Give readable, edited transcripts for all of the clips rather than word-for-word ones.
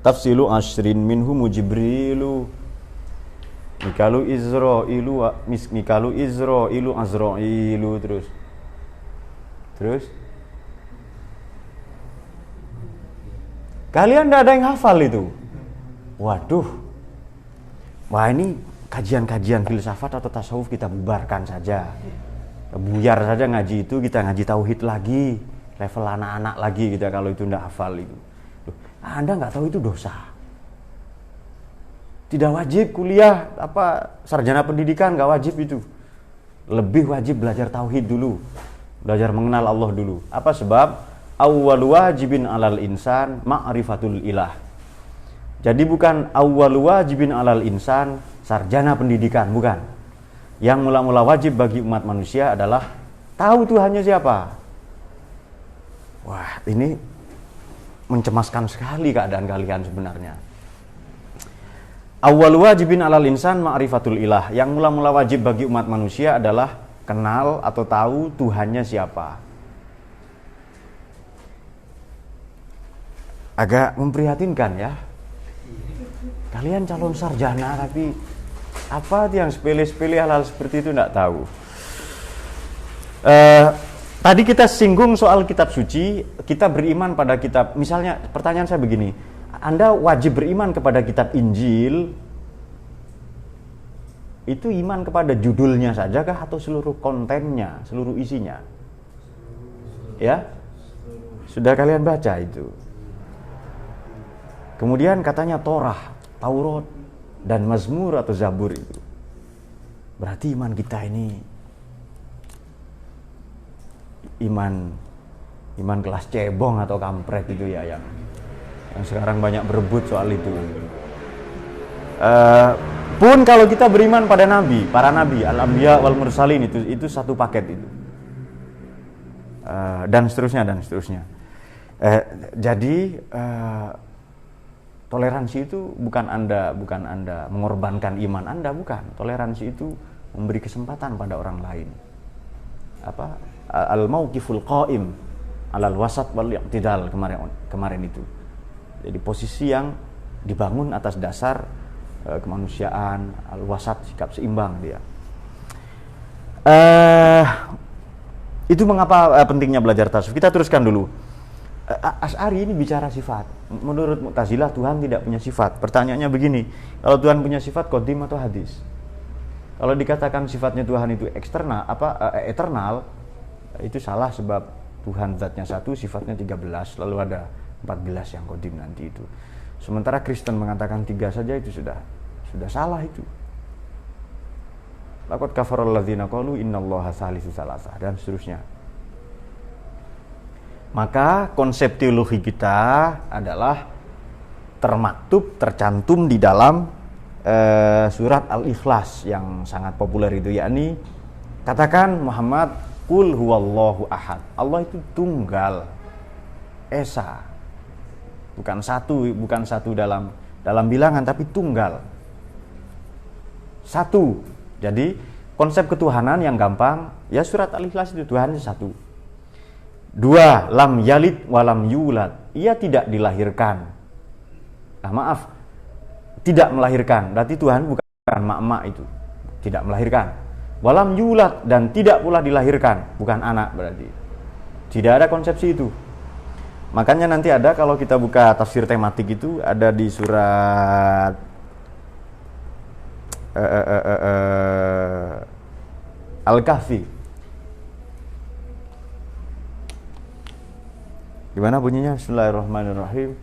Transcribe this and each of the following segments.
tafsilu asyrin minhum Jibrilu Mikalu Izrailu Azrailu terus kalian tidak ada yang hafal itu. Waduh, wah ini kajian-kajian filsafat atau tasawuf kita bubarkan saja, buyar saja ngaji itu, kita ngaji tauhid lagi, level anak-anak lagi kita kalau itu tidak hafal itu. Anda nggak tahu itu dosa. Tidak wajib kuliah sarjana pendidikan, nggak wajib itu. Lebih wajib belajar tauhid dulu, belajar mengenal Allah dulu. Apa sebab? Awwal wajibin alal insan ma'rifatul ilah. Jadi bukan awwal wajibin alal insan sarjana pendidikan, bukan. Yang mula-mula wajib bagi umat manusia adalah tahu Tuhannya siapa. Wah, ini mencemaskan sekali keadaan kalian sebenarnya. Awwal wajibin alal insan ma'rifatul ilah. Yang mula-mula wajib bagi umat manusia adalah kenal atau tahu Tuhannya siapa. Agak memprihatinkan ya. Kalian calon sarjana tapi apa yang sepele-sepele hal-hal seperti itu tidak tahu. Tadi kita singgung soal kitab suci, kita beriman pada kitab. Misalnya pertanyaan saya begini, Anda wajib beriman kepada kitab Injil, itu iman kepada judulnya saja kah atau seluruh kontennya, seluruh isinya? Ya? Sudah kalian baca itu. Kemudian katanya Torah, Taurat, dan Mazmur atau Zabur itu. Berarti iman kita ini iman kelas cebong atau kampret itu ya, yang sekarang banyak berebut soal itu. Pun kalau kita beriman pada nabi, para nabi, al-anbiya wal mursalin, itu satu paket itu. Dan seterusnya. Jadi toleransi itu bukan Anda mengorbankan iman Anda, bukan. Toleransi itu memberi kesempatan pada orang lain. Al-mauqiful qaim alal wasat wal i'tidal kemarin itu. Jadi posisi yang dibangun atas dasar kemanusiaan, al-wasat, sikap seimbang dia. Itu mengapa pentingnya belajar tasawuf. Kita teruskan dulu. Asy'ari ini bicara sifat. Menurut Mu'tazilah Tuhan tidak punya sifat. Pertanyaannya begini, kalau Tuhan punya sifat qadim atau hadis? Kalau dikatakan sifatnya Tuhan itu eternal, itu salah sebab Tuhan zatnya satu, sifatnya 13, lalu ada 14 yang qadim nanti itu. Sementara Kristen mengatakan 3 saja itu sudah salah itu. Laqad kafaral ladzina qalu innallaha salisu salasah dan seterusnya. Maka konsep teologi kita adalah tercantum di dalam surat Al-Ikhlas yang sangat populer itu, yakni katakan Muhammad qul huwallahu ahad. Allah itu tunggal, esa. Bukan satu dalam bilangan, tapi tunggal. Satu. Jadi konsep ketuhanan yang gampang, ya surat Al-Ikhlas itu Tuhan satu. 2, lam yalid walam yulad. Ia tidak dilahirkan. Tidak melahirkan. Berarti Tuhan bukan mak-mak itu. Tidak melahirkan. Walam yulad, dan tidak pula dilahirkan. Bukan anak berarti. Tidak ada konsepsi itu. Makanya nanti ada, kalau kita buka tafsir tematik itu, ada di surat Al-Kahfi. Gimana bunyinya? Bismillahirrahmanirrahim.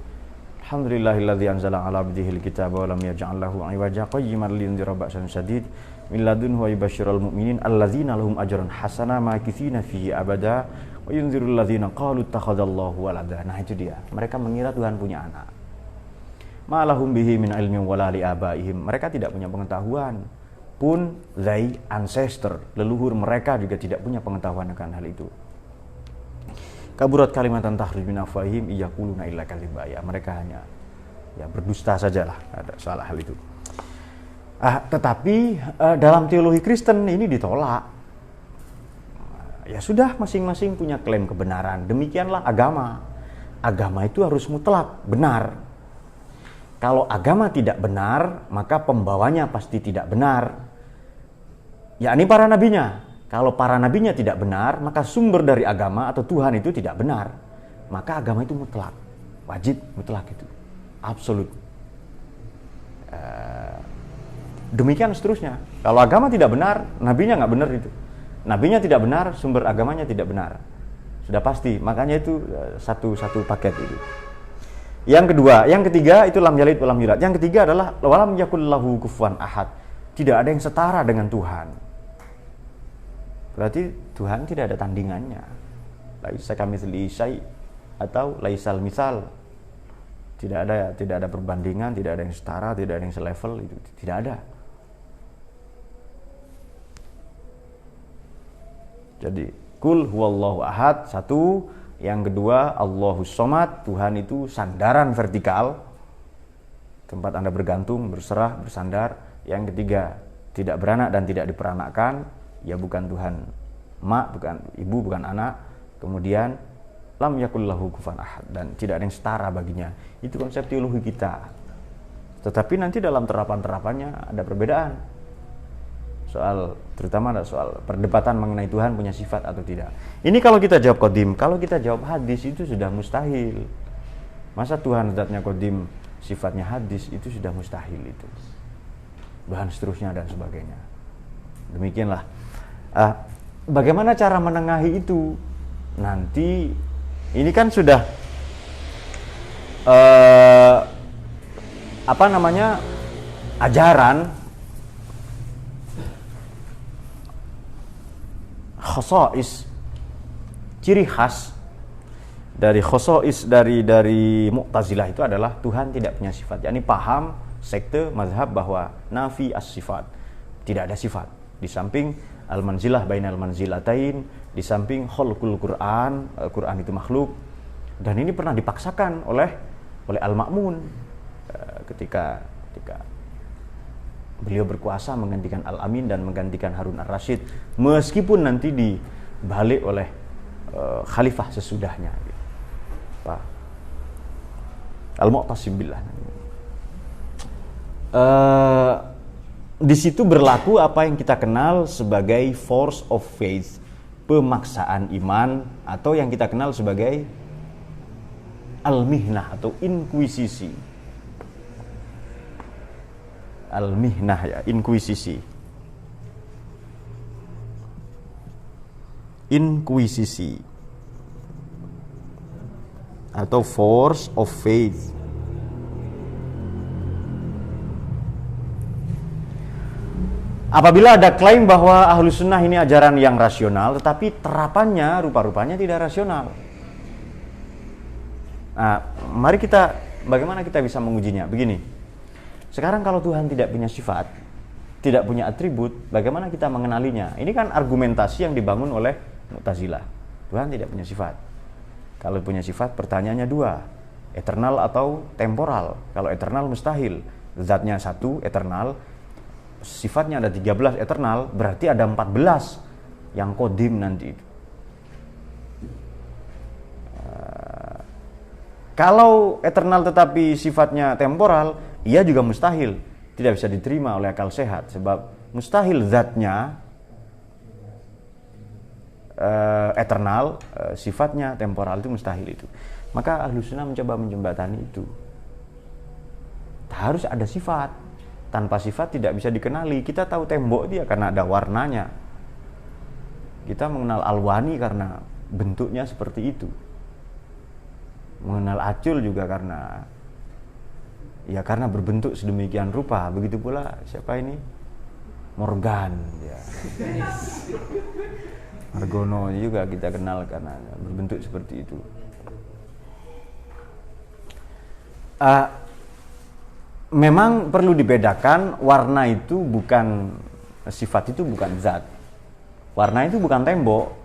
Alhamdulillahilladzi anzala 'ala 'abdihil kitaba wa lam yaj'al lahu 'iwaja qayyiman liyundhira ba'san syadid min ladunhu wa yubashshiral mu'minin alladzina lahum ajrun hasanah makitsina fihi abada wa yunzirul ladzina qalu ittakhadallahu walada. Nah itu dia. Mereka mengira Tuhan punya anak. Ma lahum bihi min ilmin wala li abaihim. Mereka tidak punya pengetahuan. Pun ancestor, leluhur mereka juga tidak punya pengetahuan akan hal itu. Kaburat kalimatan takhruj min afwahihim yaquluna illa kadhiba. Ya, mereka hanya berdusta sajalah, ada salah hal itu. Tetapi dalam teologi Kristen ini ditolak. Ya sudah, masing-masing punya klaim kebenaran. Demikianlah agama. Agama itu harus mutlak, benar. Kalau agama tidak benar, maka pembawanya pasti tidak benar. Yakni para nabinya. Kalau para nabinya tidak benar, maka sumber dari agama atau Tuhan itu tidak benar. Maka agama itu mutlak, wajib, mutlak itu, absolut. Demikian seterusnya. Kalau agama tidak benar, nabinya nggak benar itu. Nabinya tidak benar, sumber agamanya tidak benar. Sudah pasti. Makanya itu satu paket itu. Yang kedua, yang ketiga itu lam yalid walam yulad. Yang ketiga adalah walam yakul lahu kufuwan ahad. Tidak ada yang setara dengan Tuhan. Berarti Tuhan tidak ada tandingannya. Laisa kamitslihi syai' atau laisal misal. Tidak ada perbandingan, tidak ada yang setara, tidak ada yang selevel, itu tidak ada. Jadi kul huwallahu ahad, satu. Yang kedua, Allahus somad, Tuhan itu sandaran vertikal, tempat Anda bergantung, berserah, bersandar. Yang ketiga, tidak beranak dan tidak diperanakkan, ya bukan Tuhan mak, bukan ibu, bukan anak. Kemudian lam yakul lahu kufuwan ahad, dan tidak ada yang setara baginya. Itu konsep teologi kita. Tetapi nanti dalam terapan-terapannya ada perbedaan. Terutama ada soal perdebatan mengenai Tuhan punya sifat atau tidak. Ini kalau kita jawab qadim, kalau kita jawab hadis itu sudah mustahil. Masa Tuhan zatnya qadim, sifatnya hadis, itu sudah mustahil itu. Dan seterusnya dan sebagainya. Demikianlah. Bagaimana cara menengahi itu? Nanti ini kan sudah ajaran khosais, ciri khas dari khosais dari Mu'tazilah itu adalah Tuhan tidak punya sifat. Yakni paham sekte mazhab bahwa nafi as-sifat, tidak ada sifat. Di samping al-manzilah bainal manzilatain, di samping khalqul Quran, Quran itu makhluk. Dan ini pernah dipaksakan oleh Al-Ma'mun ketika beliau berkuasa menggantikan Al-Amin dan menggantikan Harun ar-Rasyid, meskipun nanti dibalik oleh khalifah sesudahnya, Pak Al-Mu'tasim billah. Di situ berlaku apa yang kita kenal sebagai force of faith, pemaksaan iman, atau yang kita kenal sebagai al-mihnah atau inkuisisi. Al-mihnah ya, inkuisisi. Inkuisisi atau force of faith. Apabila ada klaim bahwa Ahlus Sunnah ini ajaran yang rasional, tetapi terapannya rupa-rupanya tidak rasional. Nah, bagaimana kita bisa mengujinya? Begini. Sekarang kalau Tuhan tidak punya sifat, tidak punya atribut, bagaimana kita mengenalinya? Ini kan argumentasi yang dibangun oleh Mu'tazilah. Tuhan tidak punya sifat. Kalau punya sifat, pertanyaannya dua, eternal atau temporal. Kalau eternal mustahil, zatnya satu, eternal, sifatnya ada 13 eternal, berarti ada 14 yang qadim nanti. Kalau eternal tetapi sifatnya temporal, ia juga mustahil, tidak bisa diterima oleh akal sehat, sebab mustahil zatnya eternal, sifatnya temporal, itu mustahil itu. Maka Ahlus Sunnah mencoba menjembatani itu. Harus ada sifat. Tanpa sifat tidak bisa dikenali. Kita tahu tembok dia karena ada warnanya. Kita mengenal alwani karena bentuknya seperti itu. Mengenal acul juga karena berbentuk sedemikian rupa. Begitu pula siapa ini? Morgan ya. Margono juga kita kenal karena berbentuk seperti itu. Memang perlu dibedakan, warna itu bukan sifat, itu bukan zat. Warna itu bukan tembok,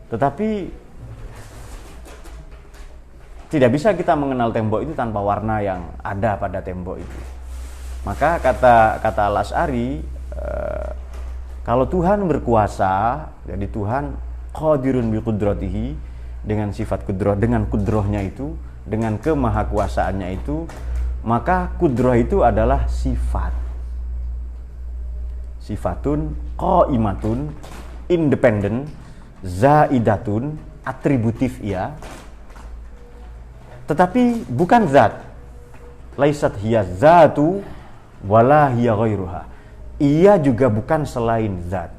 tetapi tidak bisa kita mengenal tembok itu tanpa warna yang ada pada tembok itu. Maka kata Al-Asy'ari, kalau Tuhan berkuasa, jadi Tuhan qadirun bi qudratihi, dengan sifat qudrah, dengan qudrahnya itu, dengan kemahakuasaannya itu, maka kudrah itu adalah sifat. Sifatun qaimatun, independen, zaidatun, atributif ya. Tetapi bukan zat. Laisat hiya zatu wala hiya ghairuha. Ia juga bukan selain zat.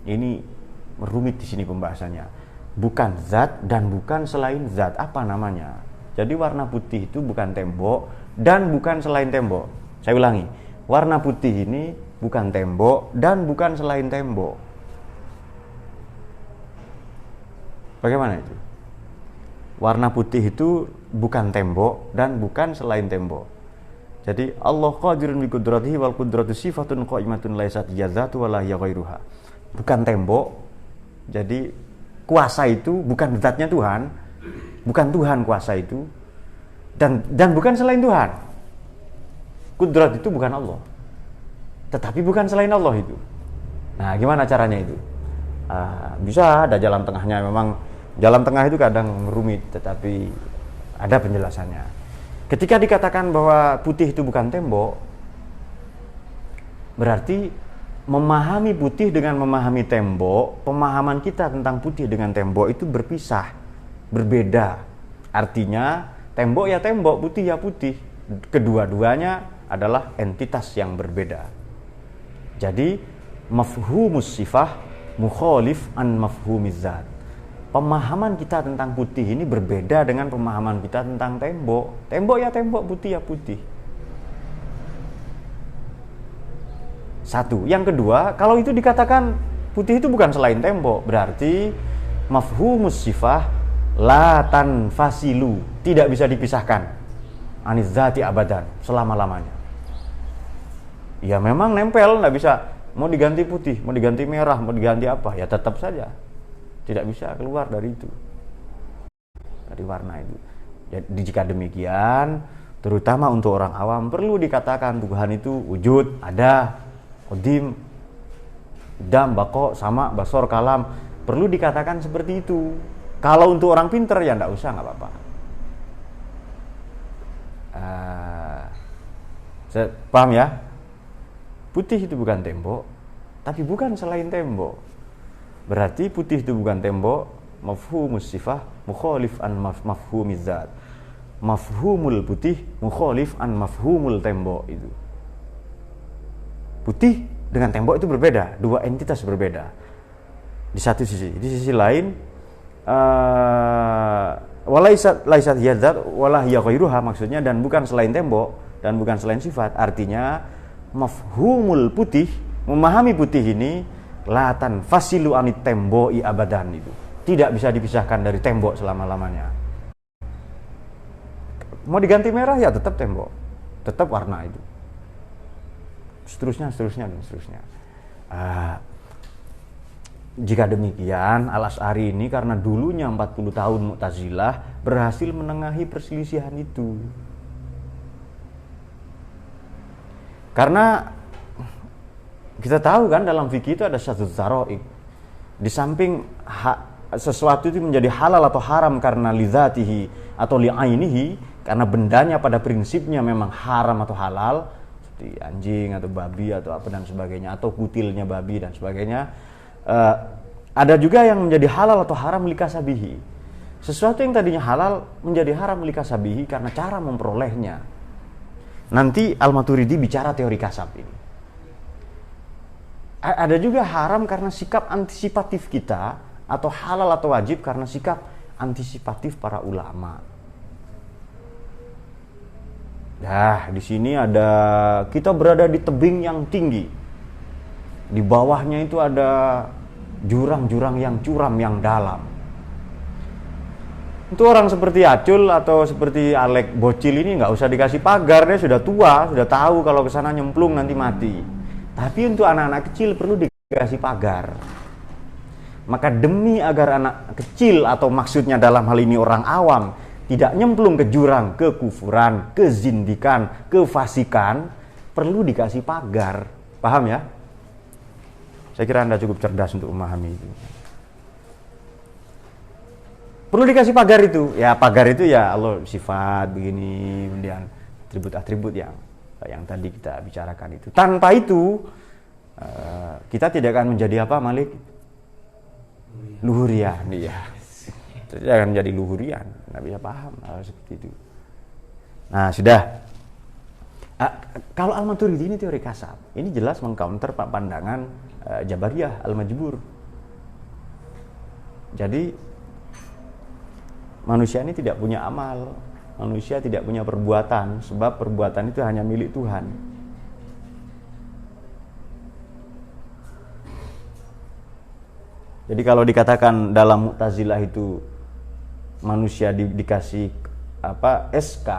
Ini rumit di sini pembahasannya. Bukan zat dan bukan selain zat. Apa namanya? Jadi warna putih itu bukan tembok dan bukan selain tembok. Saya ulangi. Warna putih ini bukan tembok dan bukan selain tembok. Bagaimana itu? Warna putih itu bukan tembok dan bukan selain tembok. Jadi Allah qadirun bi qudratihi wal qudratu sifatun qaimatun laysat yazatu wala hiya ghairuha. Bukan tembok. Jadi kuasa itu bukan zatnya Tuhan, bukan Tuhan kuasa itu, dan bukan selain Tuhan. Kudrat itu bukan Allah, tetapi bukan selain Allah itu. Nah, gimana caranya itu? Bisa ada jalan tengahnya. Memang jalan tengah itu kadang rumit, tetapi ada penjelasannya. Ketika dikatakan bahwa putih itu bukan tembok, berarti memahami putih dengan memahami tembok, pemahaman kita tentang putih dengan tembok itu berpisah, berbeda. Artinya tembok ya tembok, putih ya putih. Kedua-duanya adalah entitas yang berbeda. Jadi mafhumus sifah mukhalif an mafhumiz zat. Pemahaman kita tentang putih ini berbeda dengan pemahaman kita tentang tembok. Tembok ya tembok, putih ya putih. Satu. Yang kedua, kalau itu dikatakan putih itu bukan selain tembok, berarti mafhumus sifah la tanfasilu, tidak bisa dipisahkan aniz zati abadan, selama-lamanya. Ya memang nempel, nggak bisa. Mau diganti putih, mau diganti merah, mau diganti apa, ya tetap saja tidak bisa keluar dari itu, dari warna itu. Jadi jika demikian, terutama untuk orang awam, perlu dikatakan Tuhan itu wujud, ada, qadim, dam, bako, sama, basor, kalam. Perlu dikatakan seperti itu. Kalau untuk orang pinter ya nggak usah, nggak apa-apa. Paham ya? Putih itu bukan tembok, tapi bukan selain tembok. Berarti putih itu bukan tembok, mafhumus sifah mukhalif an mafhumiz zat. Mafhumul putih mukhalif an mafhumul tembok itu. Putih dengan tembok itu berbeda, dua entitas berbeda. Di satu sisi, di sisi lain laisat hiya zat wala hiya ghairuha, maksudnya dan bukan selain tembok dan bukan selain sifat. Artinya mafhumul putih, memahami putih ini latan fasilu anit temboi abadan, itu tidak bisa dipisahkan dari tembok selama-lamanya. Mau diganti merah ya tetap tembok, tetap warna itu, seterusnya. Jika demikian, Al-Asy'ari ini karena dulunya 40 tahun Mu'tazilah berhasil menengahi perselisihan itu. Karena kita tahu kan dalam fikih itu ada syadzuz dzara'i. Di samping sesuatu itu menjadi halal atau haram karena lidzatihi atau li'ainihi, karena bendanya pada prinsipnya memang haram atau halal, seperti anjing atau babi atau apa dan sebagainya, atau kutilnya babi dan sebagainya. Ada juga yang menjadi halal atau haram likasabihi. Sesuatu yang tadinya halal menjadi haram likasabihi karena cara memperolehnya. Nanti Al-Maturidi bicara teori kasab ini. Ada juga haram karena sikap antisipatif kita, atau halal atau wajib karena sikap antisipatif para ulama. Nah, di sini ada, kita berada di tebing yang tinggi. Di bawahnya itu ada jurang-jurang yang curam, yang dalam. Untuk orang seperti Acul atau seperti Alek bocil ini nggak usah dikasih pagar, dia sudah tua, sudah tahu kalau ke sana nyemplung nanti mati. Tapi untuk anak-anak kecil perlu dikasih pagar. Maka demi agar anak kecil, atau maksudnya dalam hal ini orang awam, tidak nyemplung ke jurang kekufuran, kezindikan, kefasikan, perlu dikasih pagar. Paham ya? Saya kira Anda cukup cerdas untuk memahami itu. Perlu dikasih pagar itu. Ya pagar itu ya Allah sifat begini, kemudian atribut-atribut yang tadi kita bicarakan itu. Tanpa itu kita tidak akan menjadi apa, Malik? Luhurian. Iya. Tidak akan menjadi luhurian. Nggak bisa paham hal seperti itu. Nah, sudah. Kalau Al-Maturidi ini teori kasab, ini jelas mengcounter pandangan Jabariyah Al-Majbur. Jadi manusia ini tidak punya amal, manusia tidak punya perbuatan, sebab perbuatan itu hanya milik Tuhan. Jadi kalau dikatakan dalam Mu'tazilah itu manusia dikasih SK,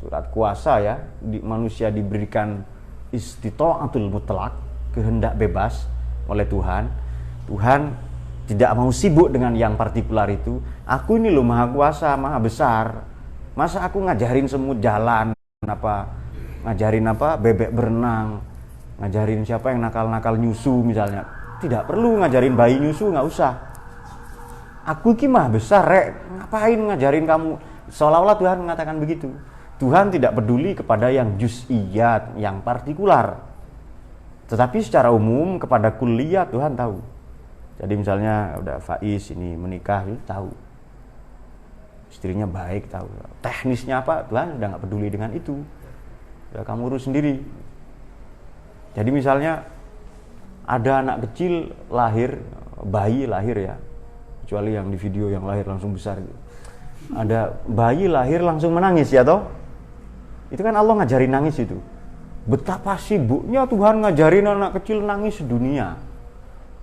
surat kuasa ya, manusia diberikan istita'atul mutlak, kehendak bebas oleh Tuhan. Tuhan tidak mau sibuk dengan yang partikular itu. Aku ini loh maha kuasa, maha besar. Masa aku ngajarin semut jalan, ngajarin bebek berenang, ngajarin siapa yang nakal-nakal nyusu misalnya. Tidak perlu ngajarin bayi nyusu, nggak usah. Aku ini maha besar, rek. Ngapain ngajarin kamu? Seolah-olah Tuhan mengatakan begitu. Tuhan tidak peduli kepada yang juz'iyat, yang partikular. Tetapi secara umum kepada kulliyat Tuhan tahu. Jadi misalnya udah Faiz ini menikah, tahu. Istrinya baik, tahu. Teknisnya apa, Tuhan sudah nggak peduli dengan itu. Udah kamu urus sendiri. Jadi misalnya ada anak kecil lahir, bayi lahir ya. Kecuali yang di video yang lahir langsung besar gitu. Ada bayi lahir langsung menangis ya toh? Itu kan Allah ngajarin nangis itu. Betapa sibuknya Tuhan ngajarin anak kecil nangis sedunia.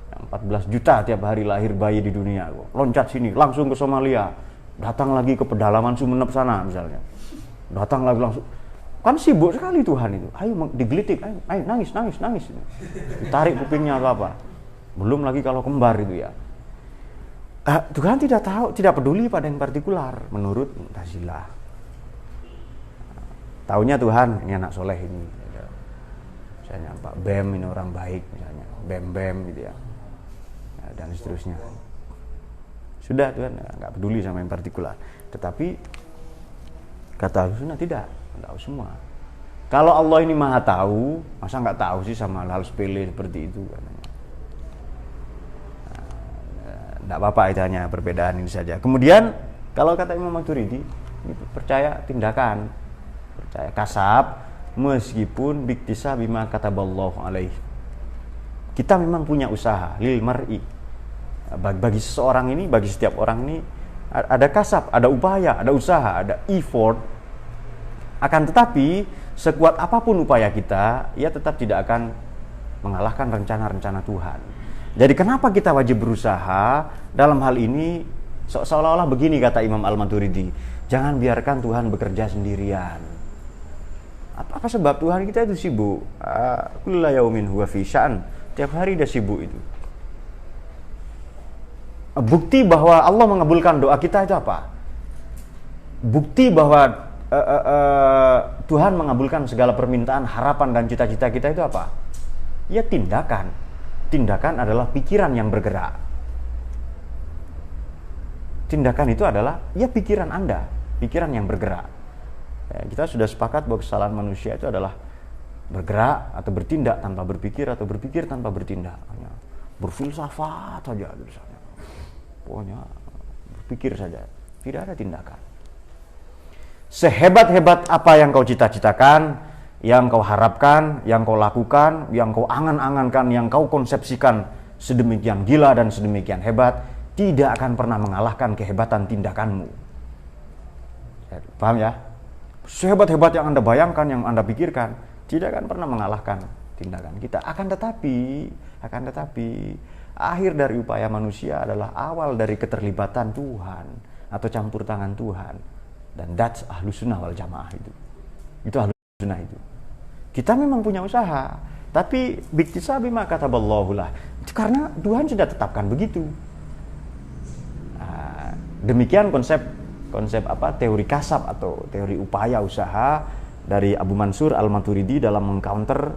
Yang 14 juta tiap hari lahir bayi di dunia. Loncat sini, langsung ke Somalia. Datang lagi ke pedalaman Sumenep sana misalnya. Datang lagi langsung. Kan sibuk sekali Tuhan itu. Ayo digelitik, ayo nangis. Ditarik kupingnya apa. Belum lagi kalau kembar itu ya. Tuhan tidak tahu, tidak peduli pada yang partikular menurut Mu'tazilah. Taunya Tuhan ini anak soleh ini, misalnya Pak Bem ini orang baik misalnya, Bem gitu ya, dan seterusnya. Sudah Tuhan nggak peduli sama yang partikular. Tetapi kata Ahlussunnah tidak tahu semua. Kalau Allah ini maha tahu, masa nggak tahu sih sama hal sepele seperti itu? Nggak apa-apa, itu hanya perbedaan ini saja. Kemudian kalau kata Imam Maturidi, ini percaya tindakan, percaya kasab, meskipun biktisa bima kataballahu alaih. Kita memang punya usaha lil mar'i. Bagi seseorang ini, bagi setiap orang ini ada kasab, ada upaya, ada usaha, ada effort. Akan tetapi sekuat apapun upaya kita, ia tetap tidak akan mengalahkan rencana-rencana Tuhan. Jadi kenapa kita wajib berusaha? Dalam hal ini seolah-olah begini kata Imam Al-Maturidi, jangan biarkan Tuhan bekerja sendirian. Apa sebab Tuhan kita itu sibuk? Kullu yaumin huwa fi sya'an. Tiap hari dia sibuk itu. Bukti bahwa Allah mengabulkan doa kita itu apa? Bukti bahwa Tuhan mengabulkan segala permintaan, harapan dan cita-cita kita itu apa? Ya tindakan. Tindakan adalah pikiran yang bergerak. Tindakan itu adalah ya pikiran Anda, pikiran yang bergerak. Ya, kita sudah sepakat bahwa kesalahan manusia itu adalah bergerak atau bertindak tanpa berpikir atau berpikir tanpa bertindak. Hanya berfilsafat saja misalnya. Pokoknya berpikir saja, tidak ada tindakan. Sehebat-hebat apa yang kau cita-citakan, yang kau harapkan, yang kau lakukan, yang kau angan-angankan, yang kau konsepsikan sedemikian gila dan sedemikian hebat, tidak akan pernah mengalahkan kehebatan tindakanmu. Paham ya? Sehebat-hebat yang Anda bayangkan, yang Anda pikirkan, tidak akan pernah mengalahkan tindakan kita. Akan tetapi, akhir dari upaya manusia adalah awal dari keterlibatan Tuhan atau campur tangan Tuhan. Dan that's Ahlussunnah wal Jamaah itu. Itu Ahlussunnah itu. Kita memang punya usaha, tapi biktisa bima kataballahu lah. Karena Tuhan sudah tetapkan begitu. Demikian konsep teori kasab atau teori upaya usaha dari Abu Mansur Al-Maturidi dalam mengcounter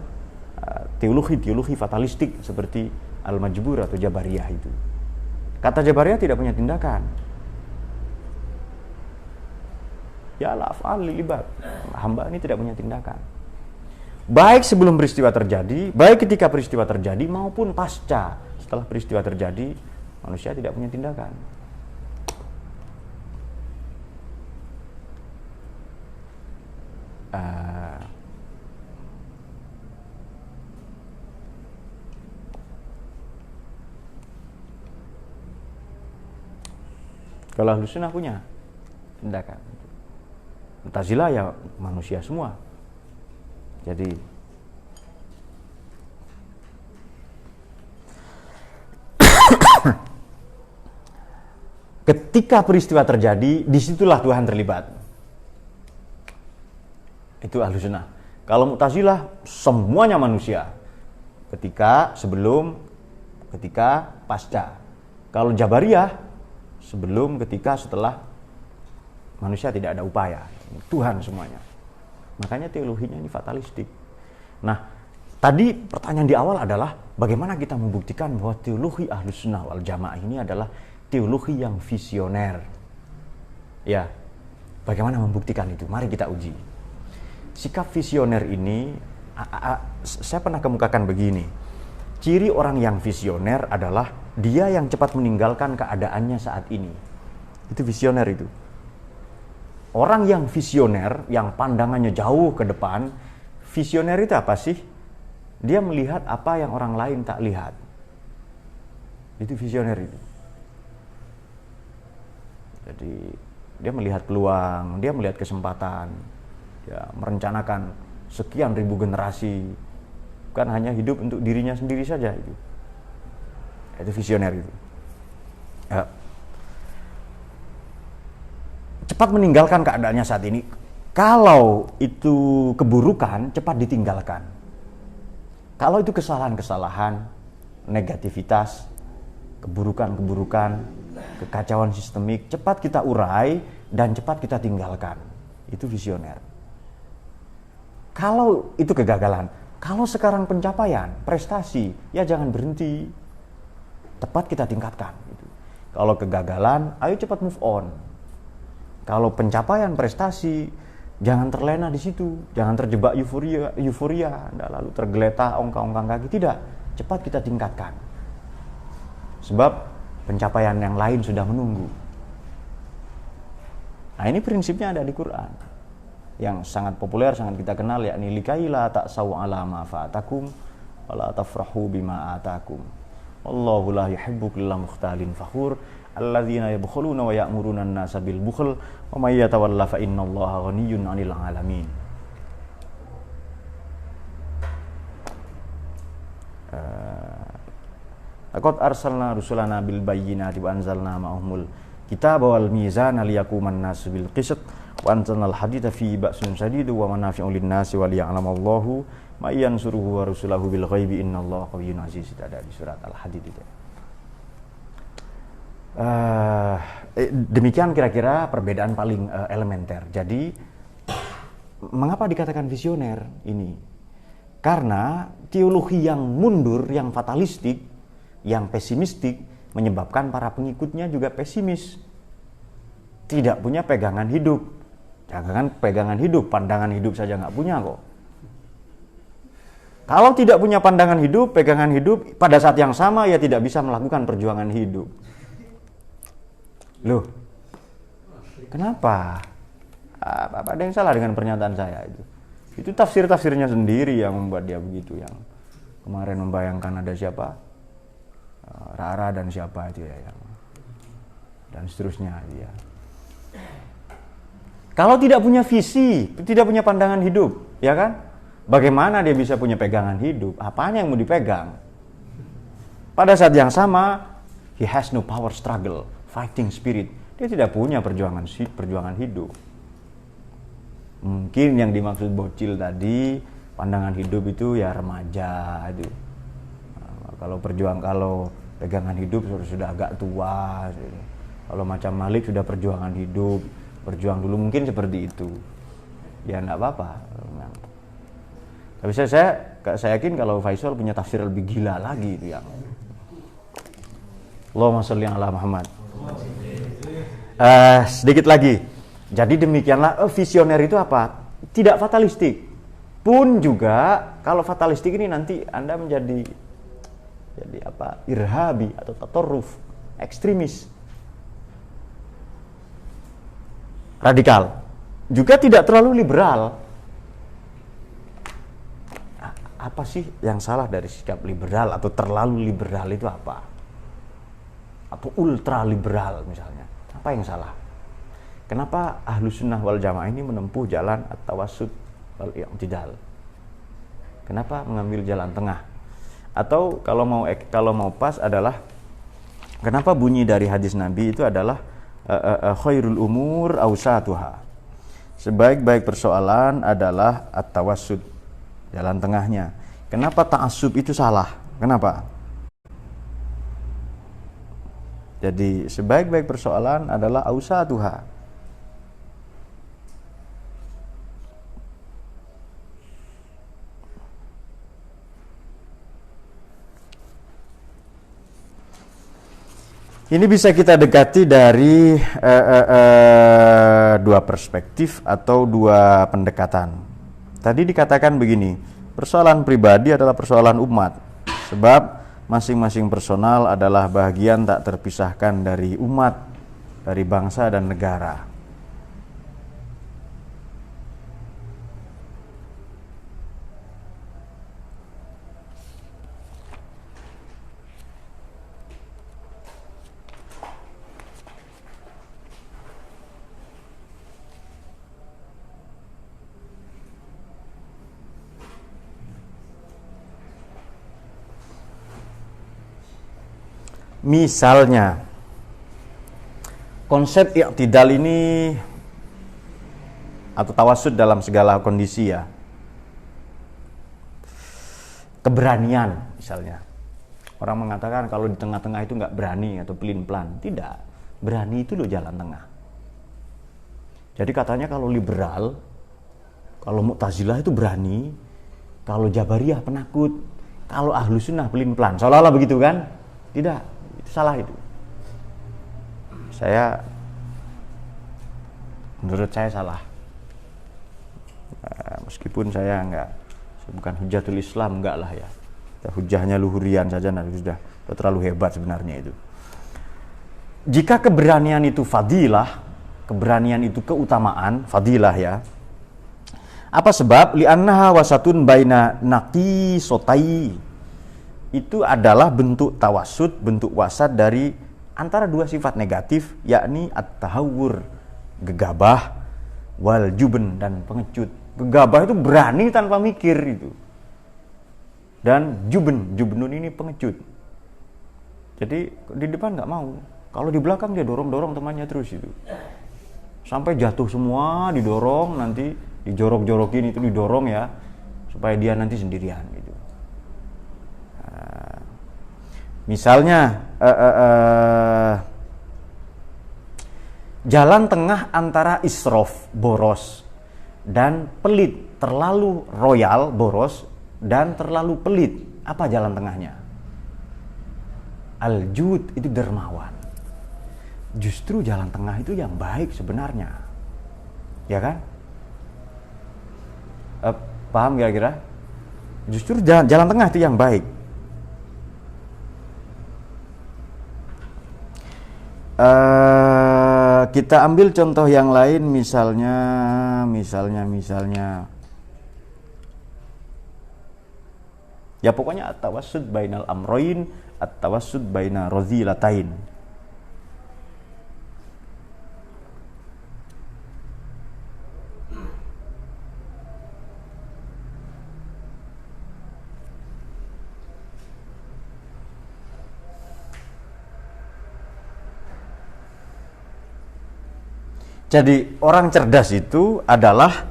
teologi fatalistik seperti Al-Majbur atau Jabariyah itu. Kata Jabariyah tidak punya tindakan. Ya la af'al lil ibad. Hamba ini tidak punya tindakan. Baik sebelum peristiwa terjadi, baik ketika peristiwa terjadi maupun pasca. Setelah peristiwa terjadi, manusia tidak punya tindakan. Kalau Ahlus Sunnah punya tindakan. Mu'tazilah ya manusia semua. Jadi ketika peristiwa terjadi, disitulah Tuhan terlibat. Itu Ahlus Sunnah. Kalau Mu'tazilah semuanya manusia. Ketika, sebelum, ketika, pasca. Kalau Jabariyah sebelum, ketika, setelah, manusia tidak ada upaya. Tuhan semuanya. Makanya teologinya ini fatalistik. Nah, tadi pertanyaan di awal adalah bagaimana kita membuktikan bahwa teologi Ahlus Sunnah wal Jamaah ini adalah teologi yang visioner. Ya, bagaimana membuktikan itu? Mari kita uji. Sikap visioner ini, saya pernah kemukakan begini. Ciri orang yang visioner adalah dia yang cepat meninggalkan keadaannya saat ini. Itu visioner itu. Orang yang visioner, yang pandangannya jauh ke depan, visioner itu apa sih? Dia melihat apa yang orang lain tak lihat. Itu visioner itu. Jadi dia melihat peluang, dia melihat kesempatan, ya, merencanakan sekian ribu generasi, bukan hanya hidup untuk dirinya sendiri saja itu. Itu visioner itu. Ya. Cepat meninggalkan keadaannya saat ini. Kalau itu keburukan, cepat ditinggalkan. Kalau itu kesalahan-kesalahan, negativitas, keburukan-keburukan, kekacauan sistemik, cepat kita urai dan cepat kita tinggalkan. Itu visioner. Kalau itu kegagalan, kalau sekarang pencapaian, prestasi, ya jangan berhenti. Cepat kita tingkatkan. Kalau kegagalan, ayo cepat move on. Kalau pencapaian prestasi, jangan terlena di situ, jangan terjebak euforia, lalu tergeletak ongkang-ongkang kaki, tidak. Cepat kita tingkatkan. Sebab pencapaian yang lain sudah menunggu. Nah, ini prinsipnya ada di Quran. Yang sangat populer, sangat kita kenal, yakni likaila ta'saw ala ma fa'atakum wa la tafrahu bima atakum. Wallahu la yuhibbu kulla mukhtalin fakhur. Alladzina yabkhuluna wa ya'muruna an-nasa bil bukhl wa may yatawalla fa innallaha ghaniyyun 'anil 'alamin. Laqad arsalna rusulana bil bayyinati wa anzalna ma'ahumul kitaba wal mizana liyaquman nasu bil qist wa anzalna al hadida fi ba'sun shadidu wa manafi'u lin-nasi wa liya'lamallahu may yansuruhu wa rusulahu bil ghaibi innallaha qawiyyun 'aziz. Itu ada di surat Al-Hadid itu. Demikian kira-kira perbedaan paling elementer. Jadi mengapa dikatakan visioner ini? Karena teologi yang mundur, yang fatalistik, yang pesimistik menyebabkan para pengikutnya juga pesimis. Tidak punya pegangan hidup. Jangan pegangan hidup, pandangan hidup saja nggak punya kok. Kalau tidak punya pandangan hidup, pegangan hidup, pada saat yang sama ia tidak bisa melakukan perjuangan hidup. Loh, kenapa? Apa ada yang salah dengan pernyataan saya itu? Itu tafsir-tafsirnya sendiri yang membuat dia begitu. Yang kemarin membayangkan ada siapa? Rara dan siapa itu ya, yang dan seterusnya ya. Kalau tidak punya visi, tidak punya pandangan hidup, ya kan? Bagaimana dia bisa punya pegangan hidup? Apanya yang mau dipegang? Pada saat yang sama, he has no power struggle, fighting spirit. Dia tidak punya perjuangan hidup. Mungkin yang dimaksud bocil tadi, pandangan hidup itu ya remaja itu. Kalau pegangan hidup sudah agak tua. Kalau macam Malik sudah perjuangan hidup, berjuang dulu, mungkin seperti itu. Ya enggak apa-apa. Tapi saya yakin kalau Faisal punya tafsir lebih gila lagi itu yang Allahumma sholli ala Muhammad. Sedikit lagi. Jadi demikianlah visioner itu apa? Tidak fatalistik. Pun juga kalau fatalistik ini nanti Anda menjadi apa? Irhabi atau tatorruf, ekstremis. Radikal. Juga tidak terlalu liberal. Apa sih yang salah dari sikap liberal atau terlalu liberal itu apa? Atau ultra liberal misalnya. Apa yang salah? Kenapa Ahlus Sunnah wal Jamaah ini menempuh jalan at-tawassut wal i'tidal? Kenapa mengambil jalan tengah? Atau kalau mau pas adalah kenapa bunyi dari hadis Nabi itu adalah khairul umur awsatuha. Sebaik-baik persoalan adalah at-tawassut, jalan tengahnya. Kenapa ta'assub itu salah? Kenapa? Jadi sebaik-baik persoalan adalah awsatuha. Ini bisa kita dekati dari dua perspektif atau dua pendekatan. Tadi dikatakan begini, persoalan pribadi adalah persoalan umat, sebab masing-masing personal adalah bagian tak terpisahkan dari umat, dari bangsa dan negara. Misalnya, konsep i'tidal ini atau tawassut dalam segala kondisi ya. Keberanian misalnya. Orang mengatakan kalau di tengah-tengah itu nggak berani atau pelin-pelan. Tidak. Berani itu loh jalan tengah. Jadi katanya kalau liberal, kalau Mu'tazilah itu berani, kalau Jabariyah penakut, kalau Ahlus Sunnah pelin-pelan. Seolah-olah begitu kan? Tidak. Salah itu. Menurut saya salah. Meskipun saya bukan hujatul Islam, enggak lah ya. Hujahnya luhurian saja, sudah terlalu hebat sebenarnya itu. Jika keberanian itu fadilah, keberanian itu keutamaan, fadilah ya. Apa sebab? Li'annaha wasatun baina naqisotai. Itu adalah bentuk tawassut, bentuk wasat dari antara dua sifat negatif, yakni at-tahawur, gegabah, wal jubn, dan pengecut. Gegabah itu berani tanpa mikir itu. Dan jubnun ini pengecut. Jadi di depan nggak mau, kalau di belakang dia dorong temannya terus itu. Sampai jatuh semua, didorong, nanti dijorok-jorokin itu, didorong ya, supaya dia nanti sendirian gitu. Misalnya jalan tengah antara israf, boros, dan pelit, terlalu royal, boros, dan terlalu pelit. Apa jalan tengahnya? Al-jud, itu dermawan. Justru jalan tengah itu yang baik sebenarnya. Ya kan? Paham kira-kira? Justru jalan tengah itu yang baik. Kita ambil contoh yang lain, misalnya ya pokoknya at-tawassut bainal amroin, at-tawassut baina radhilatain. Jadi orang cerdas itu adalah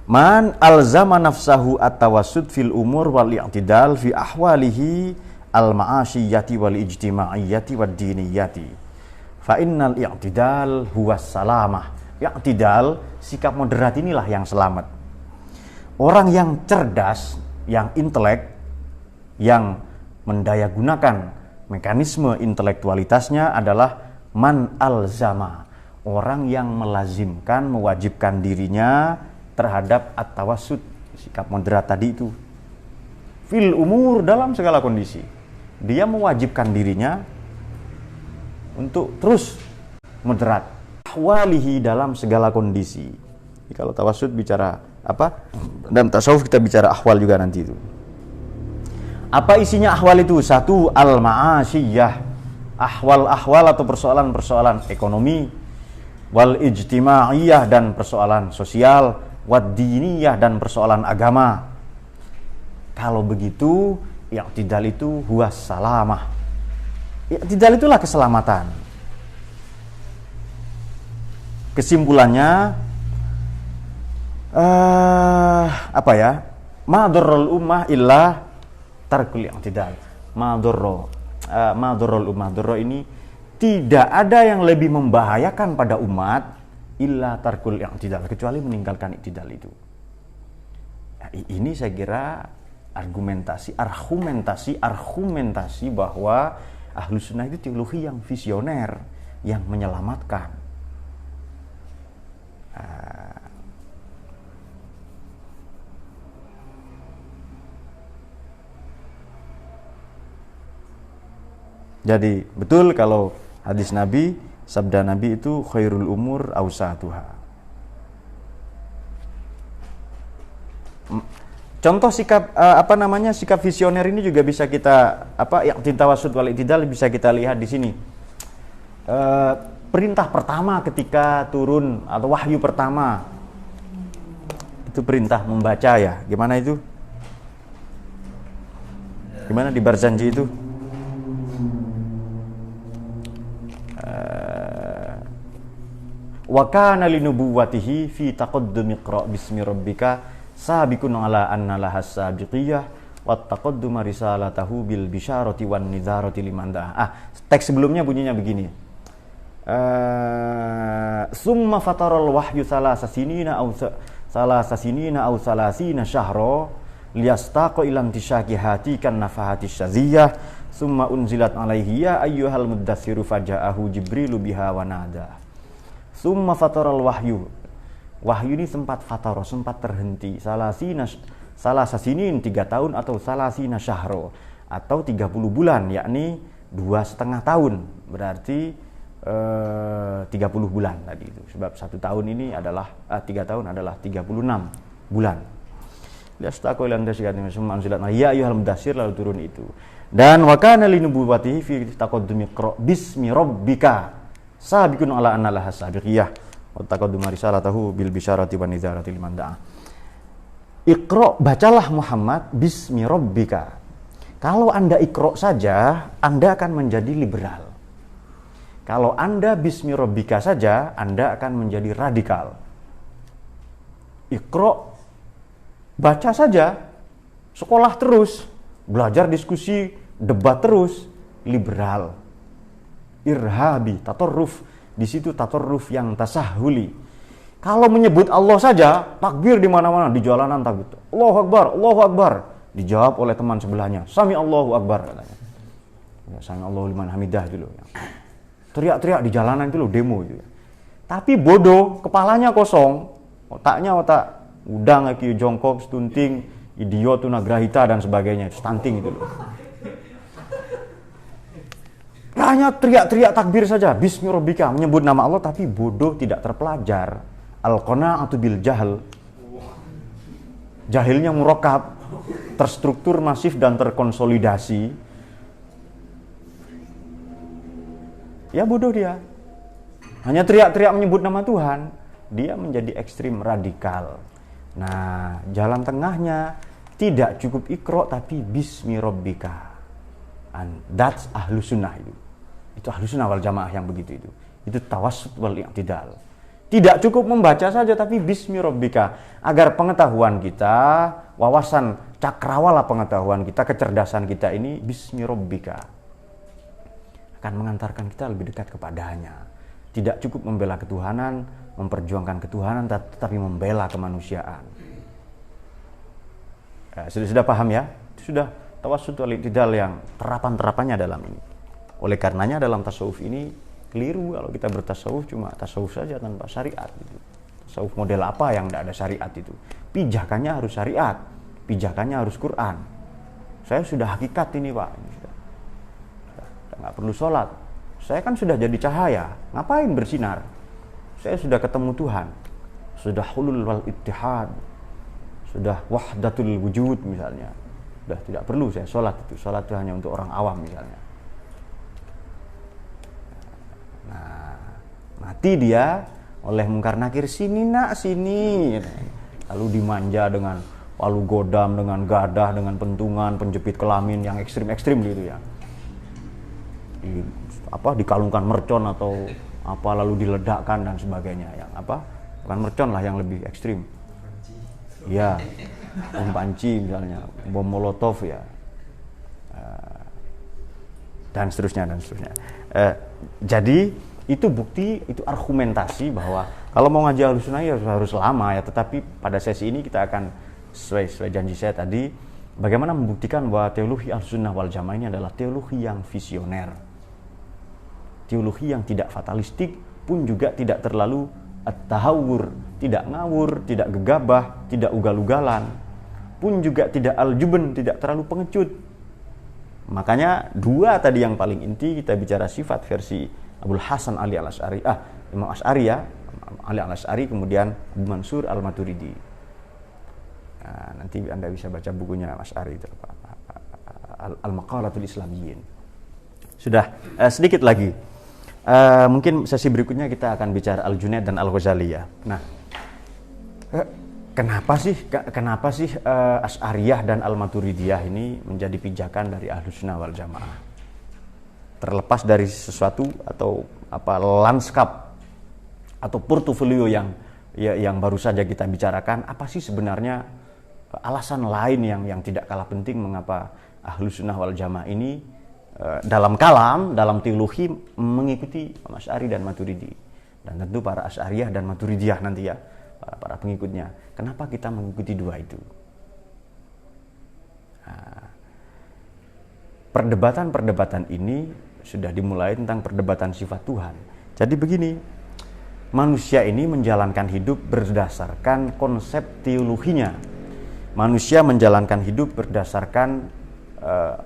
man alzama nafsahu at-tawassut fil umur wal i'tidal fi ahwalihi al-ma'asyiyyati wal ijtima'iyyati wad diniyati. Fa innal i'tidal huwas salamah. I'tidal, sikap moderat inilah yang selamat. Orang yang cerdas, yang intelek, yang mendayagunakan mekanisme intelektualitasnya adalah man alzama, orang yang melazimkan, mewajibkan dirinya terhadap at-tawassut, sikap moderat tadi itu. Fil umur, dalam segala kondisi. Dia mewajibkan dirinya untuk terus moderat. Ahwalihi, dalam segala kondisi. Jadi kalau tawassut bicara apa? Dalam tasawuf kita bicara ahwal juga nanti itu. Apa isinya ahwal itu? Satu, al-ma'asiyah, ahwal-ahwal atau persoalan-persoalan ekonomi, wal ijtima'iyah, dan persoalan sosial, wad diniyah, dan persoalan agama. Kalau begitu, i'tidal itu huwas salamah. I'tidal itulah keselamatan. Kesimpulannya apa ya? Ma darrul ummah illa tarkul i'tidal. Ma darrul ummah. Darra ini tidak ada yang lebih membahayakan pada umat illa tarkul i'tidal, kecuali meninggalkan i'tidal itu. Ini saya kira argumentasi bahwa Ahlus Sunnah itu teologi yang visioner, yang menyelamatkan. Jadi betul kalau hadis Nabi, sabda Nabi itu khairul umur awsatuha. Contoh sikap sikap visioner ini juga bisa kita i'tidal tawassut wal i'tidal bisa kita lihat di sini. Perintah pertama ketika turun atau wahyu pertama itu perintah membaca ya. Gimana itu? Gimana di Barzanji itu? Wa kana linubuwatihi fi taqaddum iqra bismi rabbika sabiqun ala anna lahas sabiqiyah wa taqadduma risalatahu bil bisyarati wan nidharati liman da'a. Teks sebelumnya bunyinya begini. Summa fataral wahyu salasasinina aw salasina syahra liyastaqa ilan tishaki hati kan nafahati syaziyah summa unzilat alaihi ya ayyuhal muddatsiru faja'ahu jibrilu biha wa nada. Summa fataral wahyu. Wahyu ini sempat terhenti. Salasinin 3 tahun atau salasina syahro atau 30 bulan, yakni 2,5 tahun. Berarti 30 bulan tadi itu. Sebab 1 tahun ini adalah 3 tahun adalah 36 bulan. Liastaqo ilan dasyikati summa anzilat ya ayyuhal mudatsir, lalu turun itu. Dan wa kana linubuwatihi fi taqaddumi iqra bismi rabbika sabiqun ala anna lahas sabiqiyah wa taqadduma risalatahu bil bisyarati wan nidharati liman da'a. Iqra, bacalah Muhammad bismi rabbika. Kalau Anda iqra saja, Anda akan menjadi liberal. Kalau Anda bismi rabbika saja, Anda akan menjadi radikal. Iqra, baca saja, sekolah terus, belajar diskusi, debat terus, liberal. Irhabi, tatarruf, di situ tatarruf yang tasahuli. Kalau menyebut Allah saja, takbir di mana-mana, di jalanan takbir. Allahu Akbar, Allahu Akbar. Dijawab oleh teman sebelahnya, Sami Allahu Akbar katanya. Ya, Sami Allahu liman hamidah itu loh. Teriak-teriak di jalanan itu loh, demo itu. Tapi bodoh, kepalanya kosong, otaknya otak udang, aki jongkok, stunting, idiot, tunagrahita dan sebagainya, stunting itu loh. Hanya teriak-teriak takbir saja, bismi rabbika, menyebut nama Allah, tapi bodoh, tidak terpelajar. Al-qana'atu bil jahl. Jahilnya murakkab, terstruktur, masif dan terkonsolidasi. Ya bodoh dia. Hanya teriak-teriak menyebut nama Tuhan, dia menjadi ekstrim radikal. Nah, jalan tengahnya tidak cukup iqra tapi bismi rabbika. And that's Ahlus Sunnah itu. Itu Ahlus Sunnah wal Jamaah yang begitu itu. Itu tawassut wal i'tidal. Tidak cukup membaca saja tapi bismi rabbika, agar pengetahuan kita, wawasan cakrawala pengetahuan kita, kecerdasan kita ini bismi rabbika akan mengantarkan kita lebih dekat kepadanya. Tidak cukup membela ketuhanan, memperjuangkan ketuhanan, tetapi membela kemanusiaan. Sudah paham ya? Itu sudah tawassut wal i'tidal yang terapan-terapannya dalam ini. Oleh karenanya dalam tasawuf ini Keliru kalau kita bertasawuf cuma tasawuf saja tanpa syariat gitu. Tasawuf model apa yang tidak ada syariat itu? Pijakannya harus syariat, pijakannya harus Quran. Saya sudah hakikat ini Pak, sudah nggak perlu sholat. Saya kan sudah jadi cahaya, ngapain bersinar? Saya sudah ketemu Tuhan, sudah hulul wal ittihad, sudah wahdatul wujud misalnya. Sudah tidak perlu saya sholat itu. Sholat itu hanya untuk orang awam misalnya. Nah, mati dia oleh mungkar nakir, sini nak sini, lalu dimanja dengan palu godam, dengan gadah, dengan pentungan, penjepit kelamin yang ekstrim-ekstrim gitu ya. Dikalungkan mercon atau apa, lalu diledakkan dan sebagainya. Yang apa? Bukan mercon lah, yang lebih ekstrim. Ya, bom panci misalnya, bom molotov ya, dan seterusnya dan seterusnya. Jadi itu bukti, itu argumentasi bahwa kalau mau ngaji Ahlussunnah ya harus lama ya. Tetapi pada sesi ini kita akan sesuai janji saya tadi, bagaimana membuktikan bahwa teologi Ahlussunnah wal Jamaah ini adalah teologi yang visioner, teologi yang tidak fatalistik, pun juga tidak terlalu at-tahawur, tidak ngawur, tidak gegabah, tidak ugal-ugalan, pun juga tidak al-juben, tidak terlalu pengecut. Makanya dua tadi yang paling inti, kita bicara sifat versi Abul Hasan Ali al-Asy'ari, Imam Asy'ari ya, Ali al-Asy'ari, kemudian Abu Mansur al-Maturidi. Nah, nanti Anda bisa baca bukunya Asy'ari itu, Al-Maqalatul Islamiyyin. Sudah, sedikit lagi. Mungkin sesi berikutnya kita akan bicara Al-Junaid dan Al-Ghazali ya. Nah, kenapa sih Asy'ariyah dan Al-Maturidiyah ini menjadi pijakan dari Ahlussunnah wal Jamaah? Terlepas dari sesuatu atau lanskap atau portofolio yang baru saja kita bicarakan, apa sih sebenarnya alasan lain yang tidak kalah penting mengapa Ahlussunnah wal Jamaah ini dalam teologi mengikuti Asy'ari dan Maturidi, dan tentu para Asy'ariyah dan Maturidiyah nanti ya, para pengikutnya. Kenapa kita mengikuti dua itu? Nah, perdebatan ini sudah dimulai tentang perdebatan sifat Tuhan. Jadi begini, manusia ini menjalankan hidup berdasarkan konsep teologinya. Manusia menjalankan hidup berdasarkan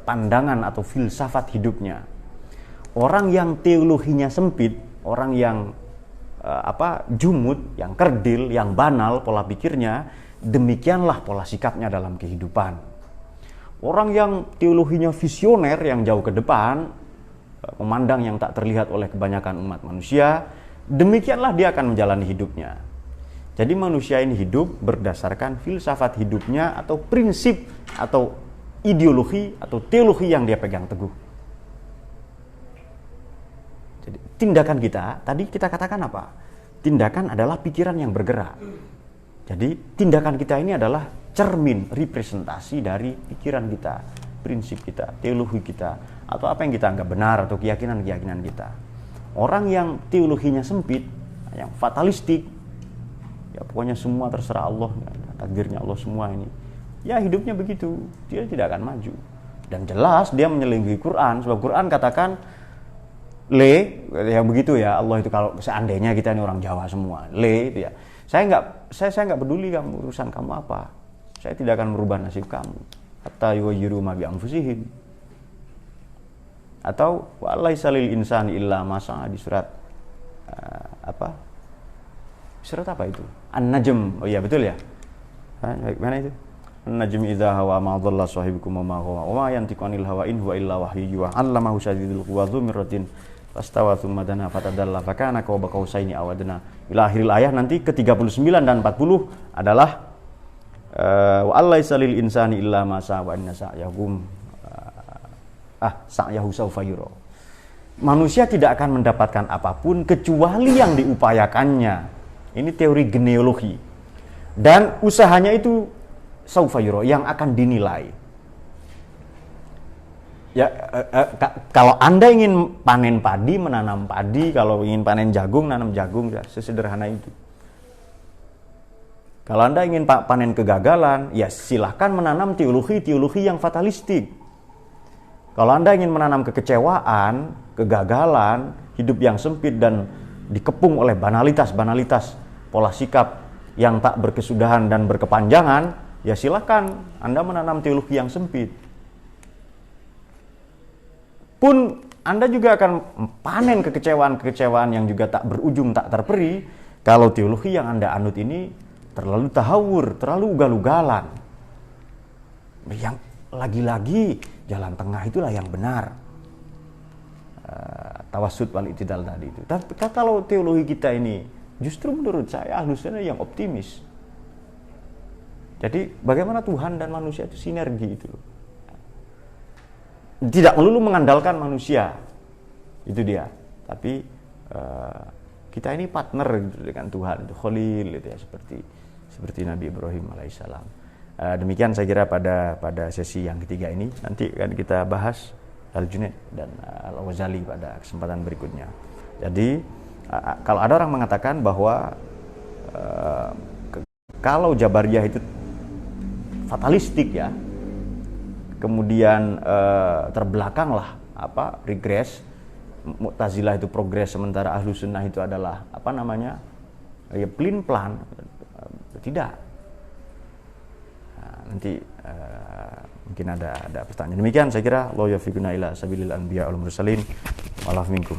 pandangan atau filsafat hidupnya. Orang yang teologinya sempit, orang yang jumud, yang kerdil, yang banal pola pikirnya, demikianlah pola sikapnya dalam kehidupan. Orang yang teologinya visioner, yang jauh ke depan, memandang yang tak terlihat oleh kebanyakan umat manusia, demikianlah dia akan menjalani hidupnya. Jadi manusia ini hidup berdasarkan filsafat hidupnya atau prinsip atau ideologi atau teologi yang dia pegang teguh. Jadi tindakan kita, tadi kita katakan apa? Tindakan adalah pikiran yang bergerak. Jadi tindakan kita ini adalah cermin, representasi dari pikiran kita, prinsip kita, teologi kita, atau apa yang kita anggap benar, atau keyakinan-keyakinan kita. Orang yang teologinya sempit, yang fatalistik, ya pokoknya semua terserah Allah, takdirnya Allah semua ini, ya hidupnya begitu, dia tidak akan maju. Dan jelas dia menyelingkuhi Quran, sebab Quran katakan yang begitu ya, Allah itu kalau seandainya kita ini orang Jawa semua, itu ya. Saya nggak peduli kamu urusan kamu apa. Saya tidak akan merubah nasib kamu. Hatta yughayyiru ma bi anfusihim. Atau walaisa lil insani illa ma sa'a di surat Surat apa itu? An-Najm. Oh iya betul ya. Mana itu? An-Najm idza hawa ma dhalla sahibukum wa ma ghawa wa ma yantiqu anil hawa in huwa illa wahyu yuha. 'Allamahu syadidul quwa dzu mirratin fastawa thumma dana fatadalla fakana qaba qausaini aw adna. Ila akhiril ayat nanti ke-39 dan 40 adalah wa allaisa lil insani illa ma sa'a wa inna sa'yahum sa'yahu sawfa yura. Manusia tidak akan mendapatkan apapun kecuali yang diupayakannya. Ini teori genealogi. Dan usahanya itu sawfa yura, yang akan dinilai. Ya, kalau Anda ingin panen padi, menanam padi, kalau ingin panen jagung, nanam jagung, ya, sesederhana itu. Kalau Anda ingin panen kegagalan, ya silahkan menanam teologi yang fatalistik. Kalau Anda ingin menanam kekecewaan, kegagalan, hidup yang sempit dan dikepung oleh banalitas-banalitas pola sikap yang tak berkesudahan dan berkepanjangan, ya silakan Anda menanam teologi yang sempit. Pun Anda juga akan panen kekecewaan-kekecewaan yang juga tak berujung, tak terperi, kalau teologi yang Anda anut ini terlalu tahawur, terlalu ugal-ugalan. Yang lagi-lagi jalan tengah itulah yang benar. Tawassut wal i'tidal tadi itu. Tapi kalau teologi kita ini justru menurut saya Ahlus Sunnah yang optimis. Jadi bagaimana Tuhan dan manusia itu sinergi itu. Tidak melulu mengandalkan manusia. Itu dia. Tapi kita ini partner gitu dengan Tuhan, itu khalil itu ya, seperti Nabi Ibrahim alaihissalam. Demikian saya kira pada sesi yang ketiga ini. Nanti akan kita bahas Al-Junaid dan Al-Ghazali pada kesempatan berikutnya. Jadi kalau ada orang mengatakan bahwa kalau Jabariyah itu fatalistik ya, kemudian terbelakang lah, regres, Mu'tazilah itu progres, sementara Ahlus Sunnah itu adalah ya pelin-pelan. Tidak. Nanti mungkin ada pertanyaan. Demikian saya kira, Allah yafiquna ila sabilil anbiya wal mursalin. Wallahu minkum.